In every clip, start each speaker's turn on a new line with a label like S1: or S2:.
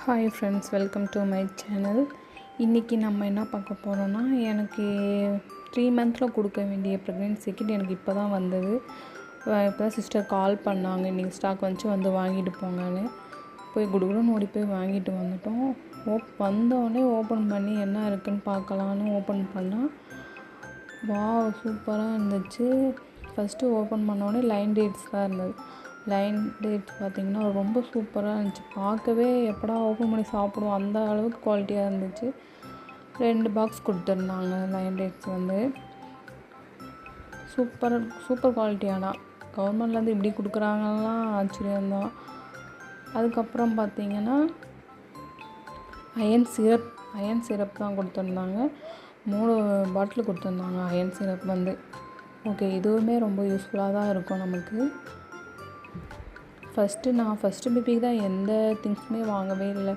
S1: Hi friends, welcome to my channel. இன்றைக்கி நம்ம என்ன பார்க்க போகிறோன்னா, எனக்கு 3 மந்த்தில் கொடுக்க வேண்டிய ப்ரெக்னென்சி கிட் எனக்கு இப்போ தான் வந்தது. இப்போ தான் சிஸ்டர் கால் பண்ணாங்க, இன்றைக்கி ஸ்டாக் வந்து வாங்கிட்டு போங்கன்னு. போய் குடுகுடுன்னு ஓடி போய் வாங்கிட்டு வந்துட்டோம். வந்தோடனே ஓப்பன் பண்ணி என்ன இருக்குதுன்னு பார்க்கலான்னு ஓப்பன் பண்ணால் சூப்பராக இருந்துச்சு. ஃபஸ்ட்டு ஓப்பன் பண்ணோடனே லைன் டேட்ஸ் தான் இருந்தது. லைன் டேட்ஸ் பார்த்திங்கன்னா ரொம்ப சூப்பராக இருந்துச்சு. பார்க்கவே எப்படா ஓப்பன் பண்ணி சாப்பிடுவோம் அந்த அளவுக்கு குவாலிட்டியாக இருந்துச்சு. 2 பாக்ஸ் கொடுத்துருந்தாங்க. லைன் டேட்ஸ் சூப்பர் குவாலிட்டியானா கவர்மெண்ட்லேருந்து இப்படி கொடுக்குறாங்கலாம் ஆச்சரியம்தான். அதுக்கப்புறம் பார்த்திங்கன்னா அயன் சிரப் தான் கொடுத்துருந்தாங்க. 3 பாட்டில் கொடுத்துருந்தாங்க அயன் சிரப் ஓகே, இதுவுமே ரொம்ப யூஸ்ஃபுல்லாக தான் இருக்கும் நமக்கு. நான் ஃபஸ்ட்டு பேபிக்கு தான் எந்த திங்ஸுமே வாங்கவே இல்லை.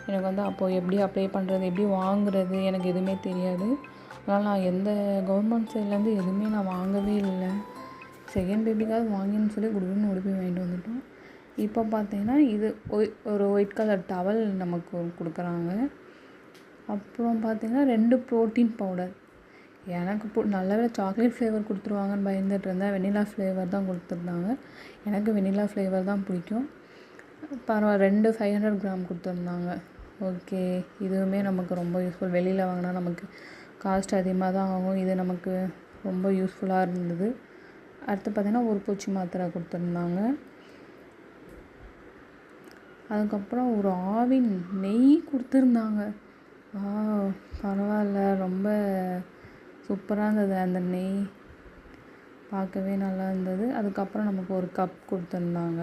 S1: எனக்கு அப்போது எப்படி அப்ளை பண்ணுறது, எப்படி வாங்குறது எனக்கு எதுவுமே தெரியாது. அதனால் நான் எந்த கவர்மெண்ட் சைட்லேருந்து எதுவுமே நான் வாங்கவே இல்லை. செகண்ட் பேபிக்காவது வாங்கின்னு சொல்லி குடுகுடுன்னு ஓடி போய் வாங்கிட்டு வந்துட்டோம். இப்போ பார்த்தீங்கன்னா இது ஒரு ஒயிட் கலர் டவல் நமக்கு கொடுக்குறாங்க. அப்புறம் பார்த்திங்கன்னா 2 ப்ரோட்டீன் பவுடர். எனக்கு நல்லவேளை சாக்லேட் ஃப்ளேவர் கொடுத்துருவாங்கன்னு பயந்துட்டு இருந்தேன். வெண்ணிலா ஃப்ளேவர் தான் கொடுத்துருந்தாங்க. எனக்கு வெண்ணிலா ஃப்ளேவர் தான் பிடிக்கும். பரவாயில்ல, 2 500 கிராம் கொடுத்துருந்தாங்க. ஓகே, இதுவுமே நமக்கு ரொம்ப யூஸ்ஃபுல். வெளியில் வாங்கினா நமக்கு காஸ்ட் அதிகமாக தான் ஆகும். இது நமக்கு ரொம்ப யூஸ்ஃபுல்லாக இருந்தது. அடுத்து பார்த்திங்கன்னா ஒரு பூச்சி மாத்திரை கொடுத்துருந்தாங்க. அதுக்கப்புறம் ஒரு ஆவின் நெய் கொடுத்துருந்தாங்க. பரவாயில்ல, ரொம்ப சூப்பராக இருந்தது. அந்த நெய் பார்க்கவே நல்லா இருந்தது. அதுக்கப்புறம் நமக்கு ஒரு கப் கொடுத்துருந்தாங்க.